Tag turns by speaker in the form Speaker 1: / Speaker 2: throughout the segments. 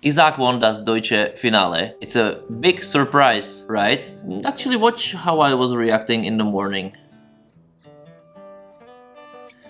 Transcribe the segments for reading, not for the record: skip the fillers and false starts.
Speaker 1: Isaak won das deutsche Finale. It's a big surprise, right? Actually, watch how I was reacting in the morning.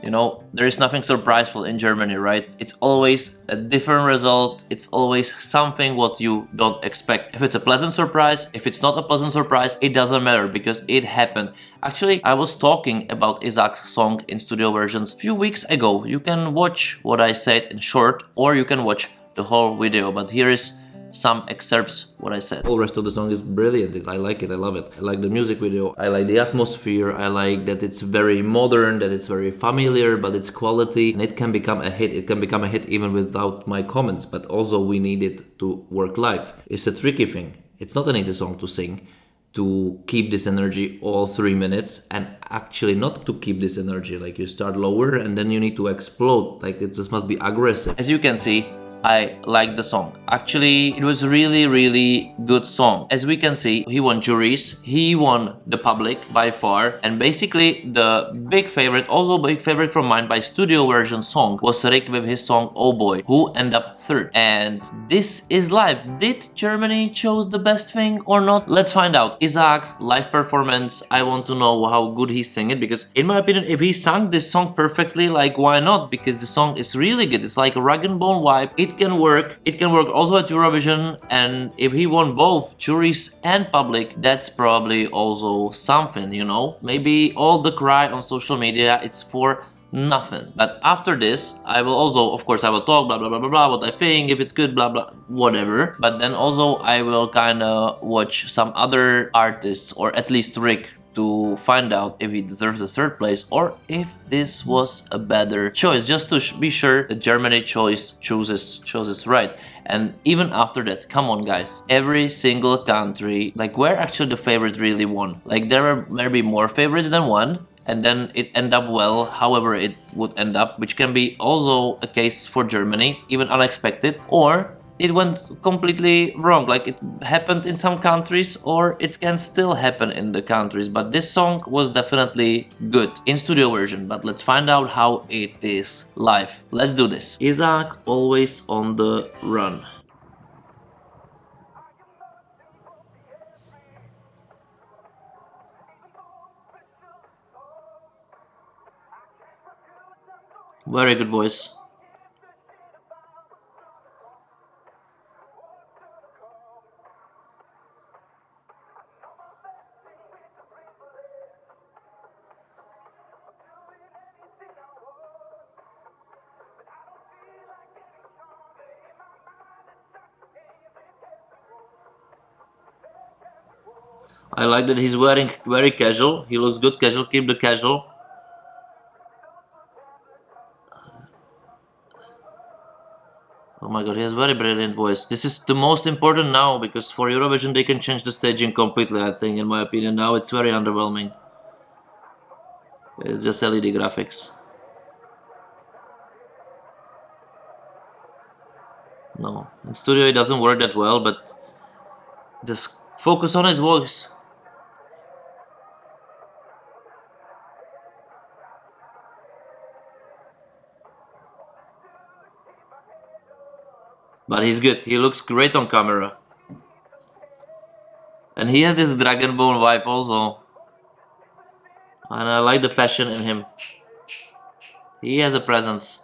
Speaker 1: You know, there is nothing surpriseful in Germany, right? It's always a different result. It's always something what you don't expect. If it's a pleasant surprise, if it's not a pleasant surprise, it doesn't matter because it happened. Actually, I was talking about Isaac's song in studio versions a few weeks ago. You can watch what I said in short, or you can watch the whole video. But here is some excerpts what I said. All rest of the song is brilliant. I like it. I love it. I like the music video. I like the atmosphere. I like that it's very modern, that it's very familiar, but it's quality, and it can become a hit. It can become a hit even without my comments, but also we need it to work live. It's a tricky thing. It's not an easy song to sing, to keep this energy all 3 minutes, and actually not to keep this energy. Like you start lower and then you need to explode. Like it just must be aggressive. As you can see, I like the song. Actually, it was really good song. As we can see, he won juries, he won the public by far, and basically the big favorite, also big favorite from mine by studio version song, was Rick with his song Oh Boy, who ended up third. And this is live. Did Germany chose the best thing or not? Let's find out. Isaac's live performance, I want to know how good he sang it, because in my opinion, if he sang this song perfectly, like why not? Because the song is really good. It's like a rag and bone vibe. It can work. It can work also at Eurovision, and if he won both juries and public, that's probably also something, you know? Maybe all the cry on social media, it's for nothing. But after this, I will also, of course, I will talk blah blah blah blah blah what I think, if it's good, blah blah, whatever. But then also I will kind of watch some other artists, or at least Rick, to find out if he deserves the third place or if this was a better choice, just to be sure the Germany chooses right. And even after that, come on guys, every single country, like where actually the favorite really won. Like there are maybe more favorites than one, and then it end up well, however it would end up, which can be also a case for Germany, even unexpected, or it went completely wrong. Like it happened in some countries, or it can still happen in the countries. But this song was definitely good in studio version. But let's find out how it is live. Let's do this. Isaak always on the run. Very good voice. I like that he's wearing very casual. He looks good casual. Keep the casual. Oh my god, he has very brilliant voice. This is the most important now, because for Eurovision they can change the staging completely, I think, in my opinion. Now it's very underwhelming. It's just LED graphics. No, in studio it doesn't work that well, but just focus on his voice. But he's good. He looks great on camera. And he has this Dragon Bone vibe also. And I like the passion in him. He has a presence.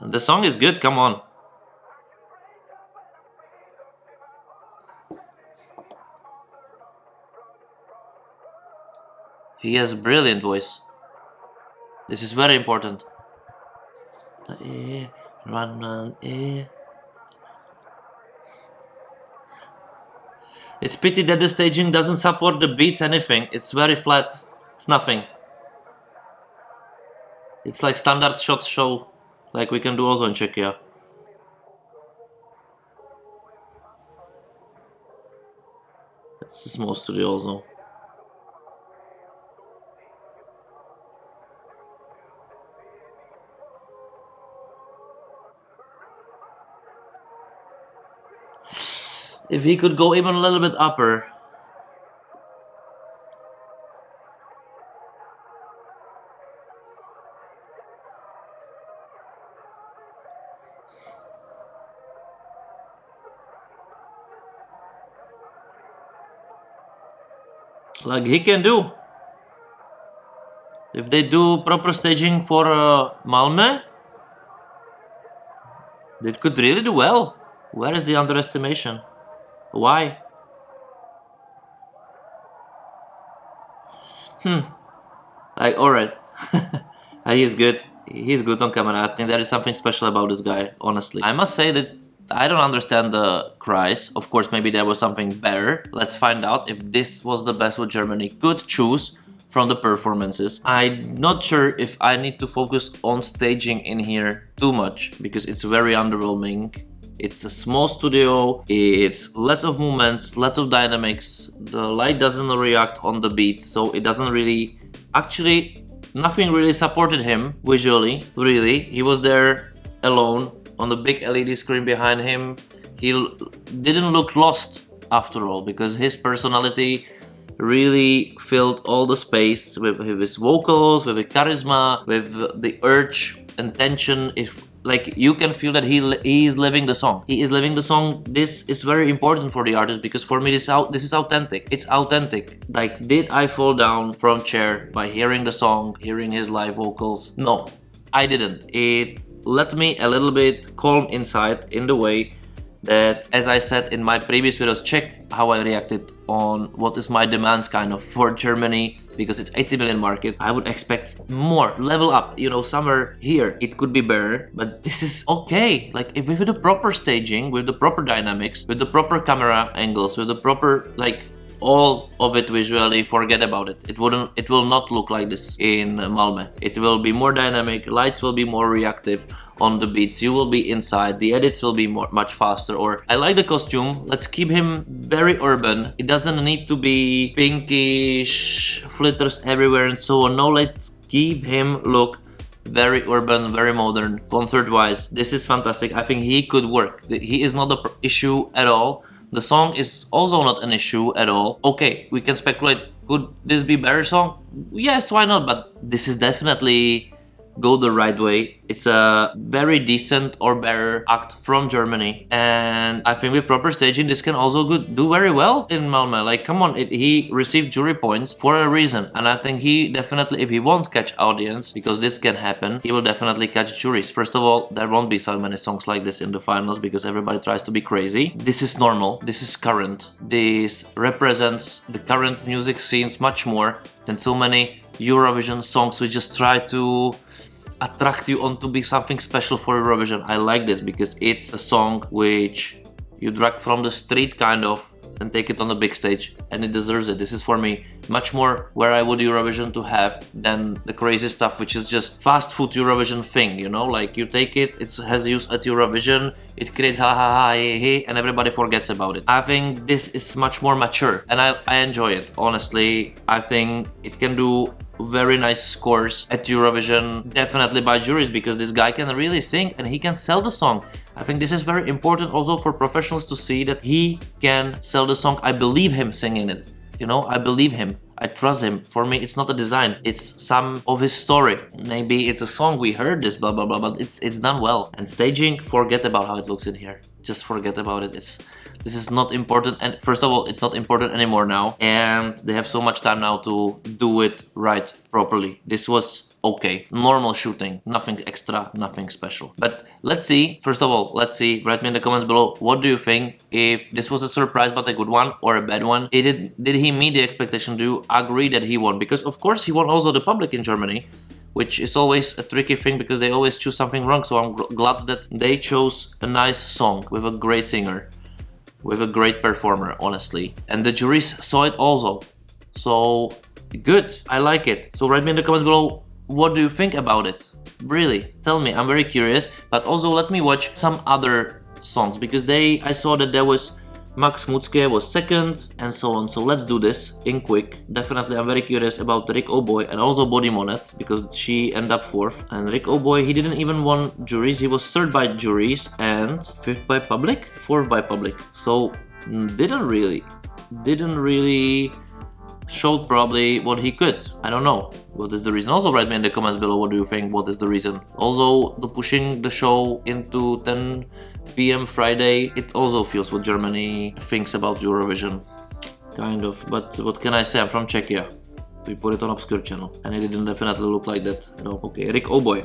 Speaker 1: The song is good, come on. He has brilliant voice. This is very important. Run. It's pity that the staging doesn't support the beats anything. It's very flat. It's nothing. It's like standard shot show, like we can do also in Czechia. It's a small studio also. If he could go even a little bit upper. Like he can do. If they do proper staging for Malmö, they could really do well. Where is the underestimation? Why? Like, alright. He's good. He's good on camera. I think there is something special about this guy, honestly. I must say that I don't understand the cries. Of course, maybe there was something better. Let's find out if this was the best what Germany could choose from the performances. I'm not sure if I need to focus on staging in here too much, because it's very underwhelming. It's a small studio, it's less of movements, less of dynamics, the light doesn't react on the beat, so it doesn't really... Actually, nothing really supported him visually, really. He was there alone on the big LED screen behind him. He didn't look lost after all, because his personality really filled all the space with his vocals, with his charisma, with the urge and tension. If like you can feel that he is living the song. He is living the song. This is very important for the artist, because for me this is authentic. It's authentic. Like, did I fall down from chair by hearing the song, hearing his live vocals? No, I didn't. It let me a little bit calm inside, in the way that, as I said in my previous videos, check how I reacted on what is my demands kind of for Germany, because it's 80 million market. I would expect more, level up, you know, somewhere here it could be better, but this is okay. Like, if with the proper staging, with the proper dynamics, with the proper camera angles, with the proper, like, all of it visually, forget about it. It will not look like this in Malmö. It will be more dynamic, lights will be more reactive on the beats, you will be inside, the edits will be much faster. Or I like the costume, let's keep him very urban. It doesn't need to be pinkish, flitters everywhere and so on. No, let's keep him look very urban, very modern, concert-wise. This is fantastic. I think he could work. He is not the issue at all. The song is also not an issue at all. Okay, we can speculate, could this be a better song? Yes, why not? But this is definitely go the right way. It's a very decent or better act from Germany, and I think with proper staging this can also do very well in Malmö. Like, come on, he received jury points for a reason, and I think he definitely, if he won't catch audience, because this can happen, he will definitely catch juries. First of all, there won't be so many songs like this in the finals, because everybody tries to be crazy. This is normal, this is current, this represents the current music scenes much more than so many Eurovision songs which just try to attract you on to be something special for Eurovision. I like this because it's a song which you drag from the street kind of and take it on the big stage, and it deserves it. This is for me much more where I would Eurovision to have than the crazy stuff which is just fast food Eurovision thing, you know, like you take it, it has use at Eurovision, it creates ha ha ha hey, hey, and everybody forgets about it. I think this is much more mature and I enjoy it, honestly. I think it can do very nice scores at Eurovision, definitely by juries, because this guy can really sing and he can sell the song. I think this is very important also for professionals to see that he can sell the song. I believe him singing it, you know, I believe him, I trust him. For me, it's not a design, it's some of his story. Maybe it's a song, we heard this, blah blah blah, but it's done well. And staging, forget about how it looks in here, just forget about it. This is not important, and first of all, it's not important anymore now, and they have so much time now to do it right properly. This was okay, normal shooting, nothing extra, nothing special. But let's see, first of all, let's see, write me in the comments below, what do you think? If this was a surprise but a good one or a bad one? Did he meet the expectation? Do you agree that he won? Because of course he won also the public in Germany, which is always a tricky thing because they always choose something wrong, so I'm glad that they chose a nice song with a great singer, with a great performer, honestly. And the juries saw it also. So, good, I like it. So write me in the comments below, what do you think about it? Really, tell me, I'm very curious. But also let me watch some other songs, because I saw that there was Max Mutzke was second and so on. So let's do this in quick. Definitely I'm very curious about Rick O'Boy and also Bodine Monet, because she ended up fourth. And Rick O'Boy, he didn't even won juries, he was third by juries and fifth by public, fourth by public. So didn't really showed probably what he could. I don't know what is the reason. Also write me in the comments below, what do you think, what is the reason? Also the pushing the show into 10 p.m. Friday, it also feels what Germany thinks about Eurovision. kind of, but what can I say, I'm from Czechia. We put it on obscure channel, and it didn't definitely look like that, you know. Okay, Rick, oh boy.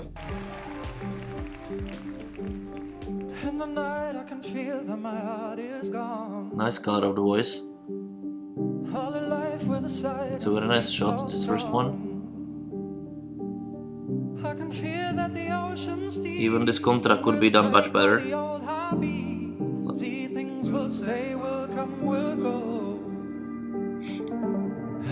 Speaker 2: In the night I can feel that my heart is gone.
Speaker 1: Nice color of the voice.
Speaker 2: All in life with a sight.
Speaker 1: It's a very nice shot, this first one.
Speaker 2: I can feel that the ocean's deep.
Speaker 1: Even this contra could be done much better.
Speaker 2: See, things will stay, will come, will go.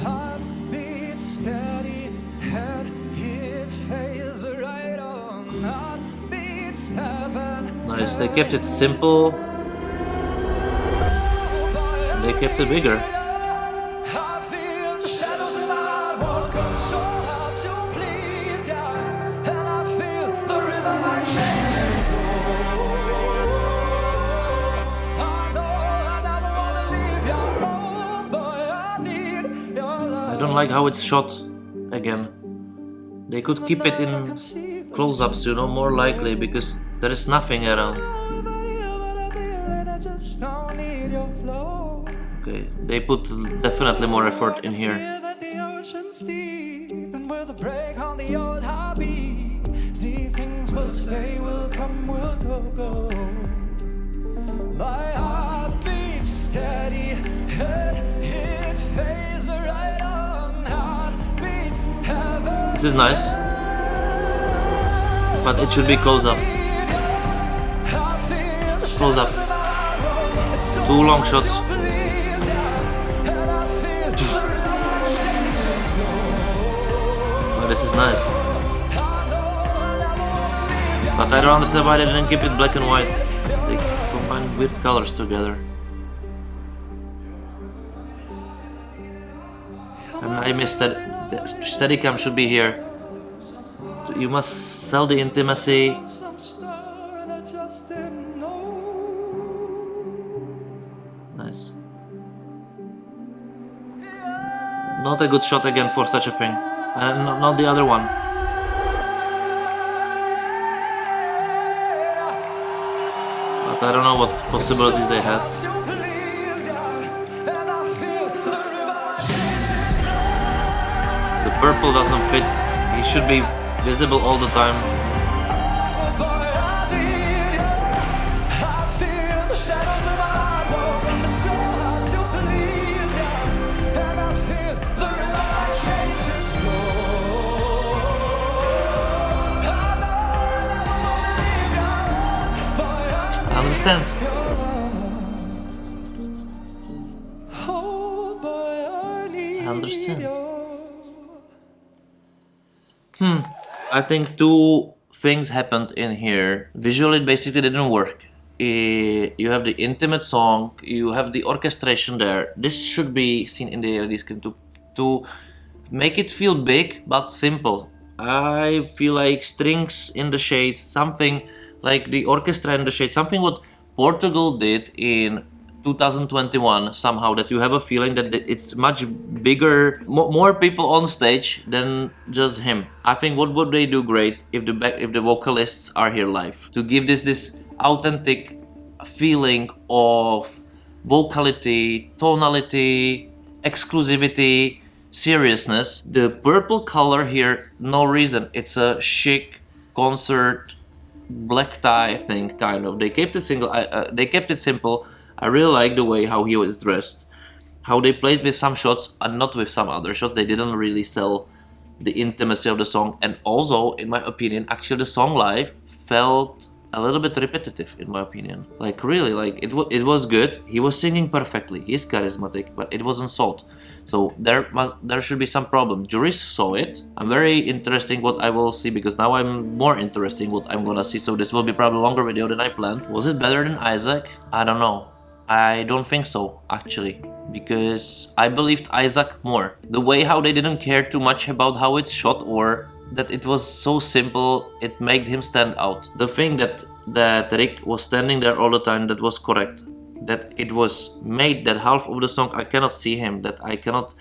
Speaker 2: Heartbeat steady, head hit phase right on. Heartbeats heaven.
Speaker 1: Nice, they kept it simple. They kept it bigger.
Speaker 2: I feel the shadows in my heart walk up so hard to please ya. And I feel the river like changes flow. I know I never wanna leave ya. Oh boy, I need your love.
Speaker 1: I don't like how it's shot again. They could keep it in close-ups, you know, more likely, because there is nothing around. Okay, they put definitely more effort in here.
Speaker 2: See, things will stay, will come, will go. My heart beats steady, head hit phase right on. Heart beats heaven.
Speaker 1: This is nice, but it should be close up. Close up. 2 long shots. Oh, this is nice. But I don't understand why they didn't keep it black and white. They combined weird colors together. And I missed that. The Steadicam should be here. You must sell the intimacy. Nice. Not a good shot again for such a thing. And not the other one. But I don't know what possibilities they had. The purple doesn't fit. He should be visible all the time. I understand. I understand. I think 2 things happened in here. Visually, it basically didn't work. You have the intimate song, you have the orchestration there. This should be seen in the LED screen to make it feel big but simple. I feel like strings in the shades, something like the orchestra in the shades, something what Portugal did in 2021 somehow, that you have a feeling that it's much bigger, more people on stage than just him. I think what would they do great if the vocalists are here live, to give this authentic feeling of vocality, tonality, exclusivity, seriousness. The purple color here, no reason. It's a chic concert black tie thing, kind of. They kept it they kept it simple. I really like the way how he was dressed, how they played with some shots and not with some other shots. They didn't really sell the intimacy of the song, and also, in my opinion, actually the song live felt a little bit repetitive, in my opinion. Like really, like it was good. He was singing perfectly. He's charismatic, but it wasn't sold. So there should be some problem. Juries saw it. I'm very interesting what I will see, because now I'm more interested what I'm gonna see. So this will be probably a longer video than I planned. Was it better than Isaak? I don't know. I don't think so, actually, because I believed Isaak more. The way how they didn't care too much about how it's shot, or that it was so simple, it made him stand out. The thing that Rick was standing there all the time, that was correct. That it was made that half of the song I cannot see him, that I cannot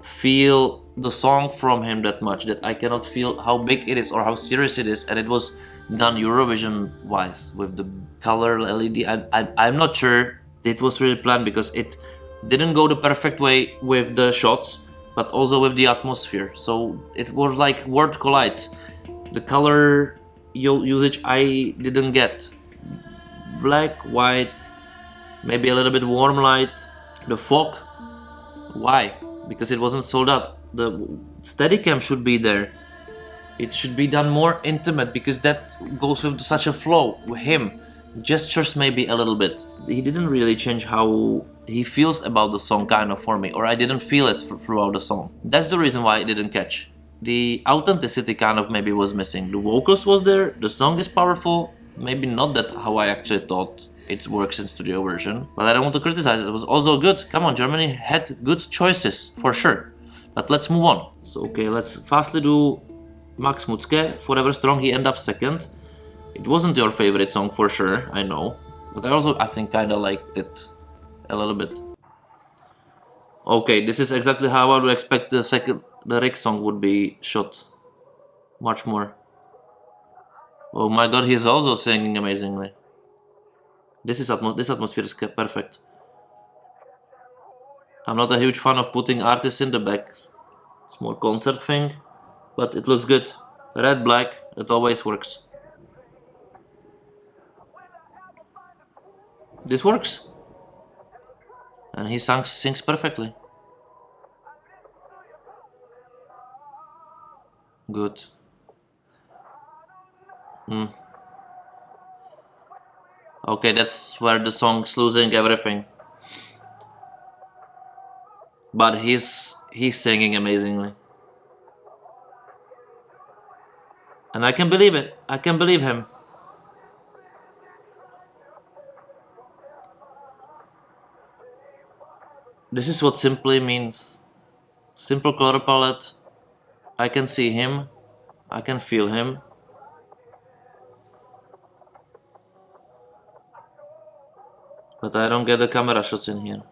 Speaker 1: feel the song from him that much, that I cannot feel how big it is or how serious it is, and it was done Eurovision wise with the color LED. I'm not sure it was really planned, because it didn't go the perfect way with the shots, but also with the atmosphere. So it was like word collides. The color usage I didn't get. Black, white, maybe a little bit warm light. The fog, why? Because it wasn't sold out. The Steadicam should be there. It should be done more intimate because that goes with such a flow with him. Gestures maybe a little bit. He didn't really change how he feels about the song kind of for me, or I didn't feel it throughout the song. That's the reason why I didn't catch. The authenticity kind of maybe was missing. The vocals was there, the song is powerful, maybe not that how I actually thought it works in studio version, but I don't want to criticize it. It was also good. Come on, Germany had good choices for sure. But let's move on. So okay, let's fastly do Max Mutzke, Forever Strong. He ended up second. It wasn't your favorite song for sure, I know, but I think kinda liked it a little bit. Okay, this is exactly how I would expect the Rick song would be shot. Much more. Oh my god, he's also singing amazingly. This atmosphere is perfect. I'm not a huge fan of putting artists in the back. It's more concert thing, but it looks good. Red, black, it always works. This works. And he sings perfectly. Good. Okay, that's where the song's losing everything. But he's singing amazingly. And I can believe it. I can believe him. This is what simply means. Simple color palette. I can see him. I can feel him. But I don't get the camera shots in here.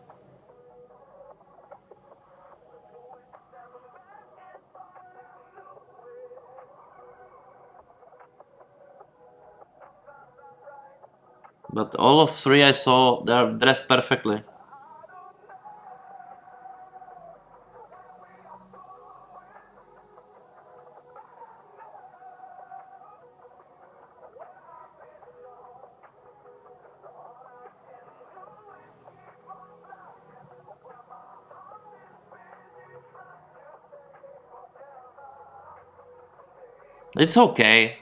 Speaker 1: But all of three I saw, they're dressed perfectly. It's okay.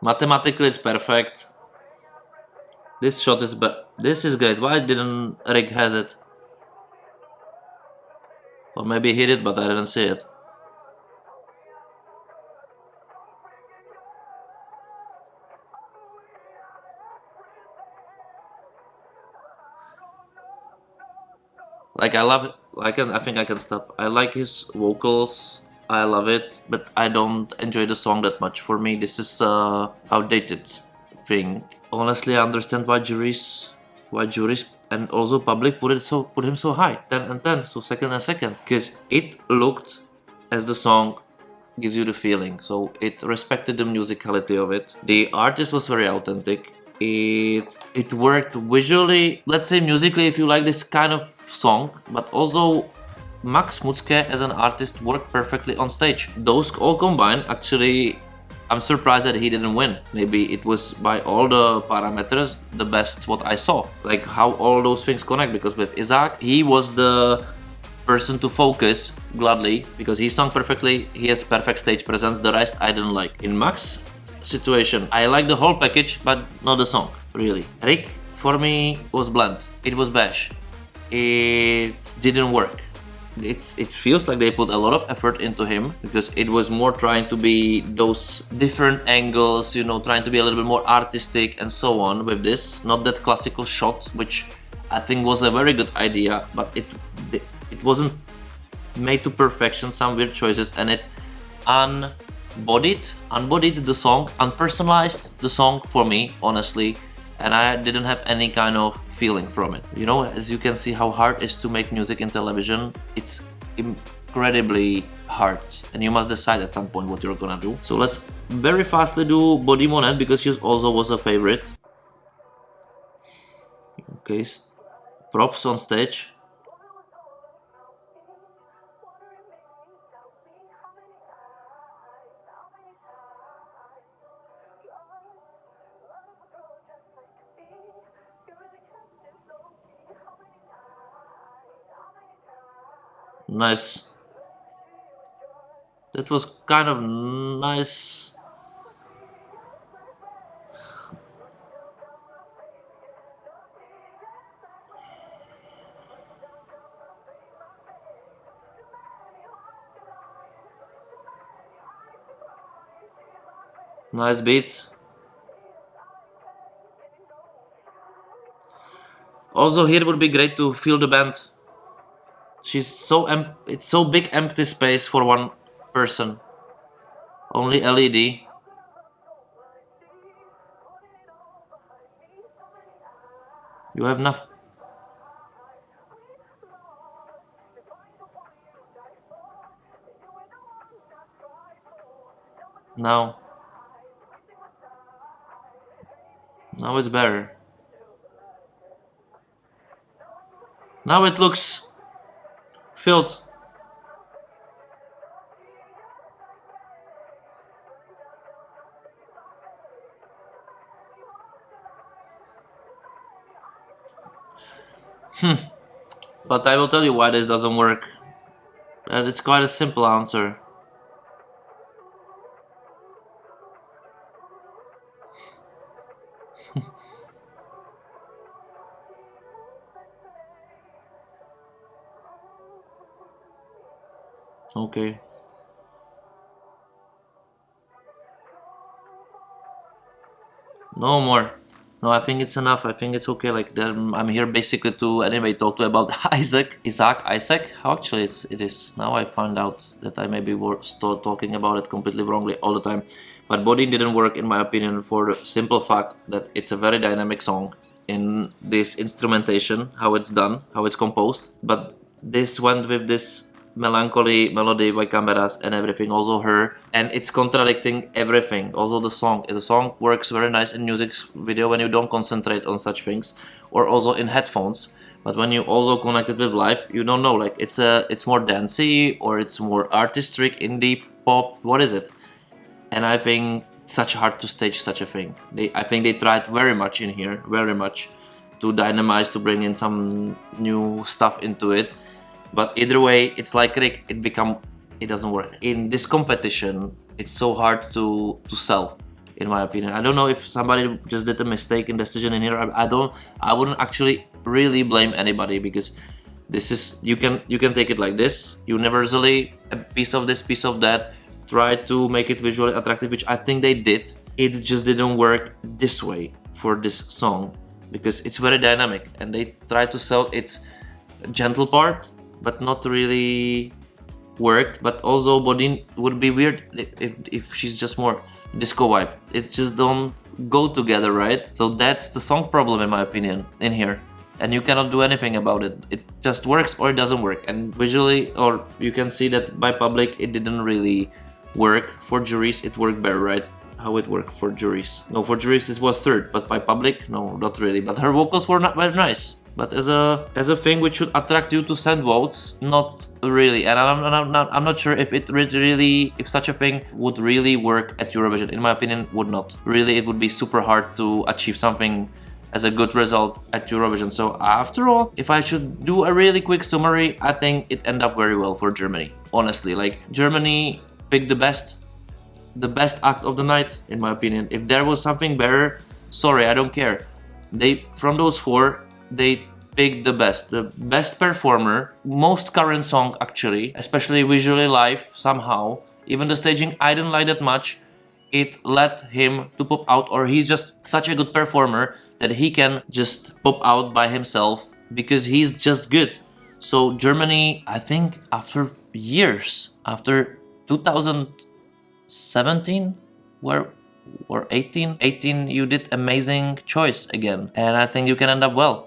Speaker 1: Mathematically it's perfect. This shot is this is great. Why didn't Rick have it? Or maybe he did, but I didn't see it. Like I love it. I think I can stop. I like his vocals. I love it, but I don't enjoy the song that much. For me, this is a outdated thing. Honestly, I understand why juries and also public put him so high, 10 and 10, so second and second, because it looked as the song gives you the feeling. So it respected the musicality of it. The artist was very authentic. It worked visually, let's say musically, if you like this kind of song, but also Max Mutzke as an artist worked perfectly on stage. Those all combined, actually, I'm surprised that he didn't win. Maybe it was by all the parameters the best what I saw. Like how all those things connect, because with Isaak, he was the person to focus gladly because he sung perfectly, he has perfect stage presence. The rest I didn't like. In Max situation, I like the whole package, but not the song, really. Rick, for me, was bland. It was bash. It didn't work. It feels like they put a lot of effort into him because it was more trying to be those different angles, you know, trying to be a little bit more artistic and so on with this. Not that classical shot, which I think was a very good idea, but it wasn't made to perfection, some weird choices, and it unbodied the song, unpersonalized the song for me, honestly, and I didn't have any kind of feeling from it. You know, as you can see how hard it is to make music in television, it's incredibly hard, and you must decide at some point what you're gonna do. So let's very fastly do Bodine Monet because she also was a favorite. Okay, props on stage. Nice. That was kind of nice. Nice beats. Also here it would be great to feel the band. She's so it's so big empty space for one person. Only LED. You have enough. Now it's better. Now it looks filled. But I will tell you why this doesn't work. And it's quite a simple answer. Okay. No more. No, I think it's enough. I think it's okay. Like I'm here basically to anyway talk to about Isaac. How actually it is. Now I found out that I maybe was talking about it completely wrongly all the time. But Bodine didn't work in my opinion for the simple fact that it's a very dynamic song in this instrumentation, how it's done, how it's composed. But this went with this melancholy melody by cameras and everything, also her, and it's contradicting everything. Also the song works very nice in music video when you don't concentrate on such things, or also in headphones. But when you also connect it with live, you don't know, like it's more dancey or it's more artistic, indie pop, what is it? And I think it's such hard to stage such a thing. I think they tried very much in here, very much to dynamize, to bring in some new stuff into it. But either way, it's like Rick, it doesn't work. In this competition, it's so hard to sell, in my opinion. I don't know if somebody just did a mistake in decision in here. I wouldn't actually really blame anybody, because this is, you can take it like this, universally, a piece of this, piece of that, try to make it visually attractive, which I think they did. It just didn't work this way for this song, because it's very dynamic, and they try to sell its gentle part, but not really worked. But also Bodine would be weird if she's just more disco vibe. It just don't go together, right? So that's the song problem in my opinion in here, and you cannot do anything about it. It just works or it doesn't work. And visually, or you can see that by public it didn't really work. For juries it worked better, right? How it worked for juries? No, for juries it was third, but by public, no, not really. But her vocals were not very nice. But as a thing which should attract you to send votes, not really. And I'm not sure if it really, if such a thing would really work at Eurovision. In my opinion, would not. Really, it would be super hard to achieve something as a good result at Eurovision. So after all, if I should do a really quick summary, I think it ended up very well for Germany. Honestly, like Germany picked the best act of the night, in my opinion. If there was something better, sorry, I don't care. From those four, they picked the best performer, most current song actually, especially visually live somehow. Even the staging I didn't like that much. It led him to pop out, or he's just such a good performer that he can just pop out by himself because he's just good. So Germany, I think after years, after 2017, or 18, you did amazing choice again, and I think you can end up well.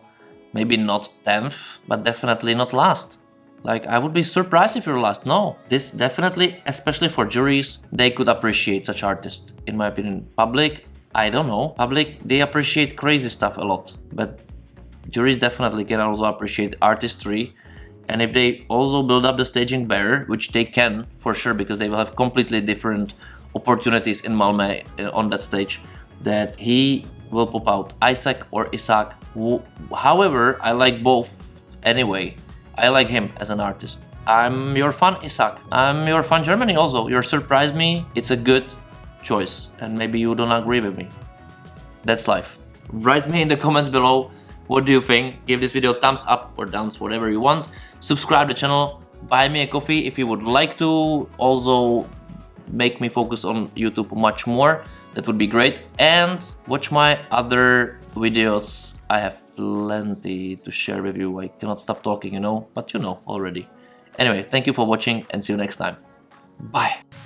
Speaker 1: Maybe not 10th, but definitely not last. Like, I would be surprised if you're last. No, this definitely, especially for juries, they could appreciate such artists, in my opinion. Public, I don't know. Public, they appreciate crazy stuff a lot, but juries definitely can also appreciate artistry, and if they also build up the staging better, which they can for sure, because they will have completely different opportunities in Malmö on that stage, that he will pop out. Isaak or Isaak. However, I like both anyway. I like him as an artist. I'm your fan, Isaak. I'm your fan, Germany also. You surprised me. It's a good choice, and maybe you don't agree with me. That's life. Write me in the comments below, what do you think? Give this video a thumbs up or downs, whatever you want. Subscribe to the channel. Buy me a coffee if you would like to. Also make me focus on YouTube much more. That would be great. And watch my other videos. I have plenty to share with you. I cannot stop talking, you know, but you know already. Anyway, thank you for watching and see you next time. Bye.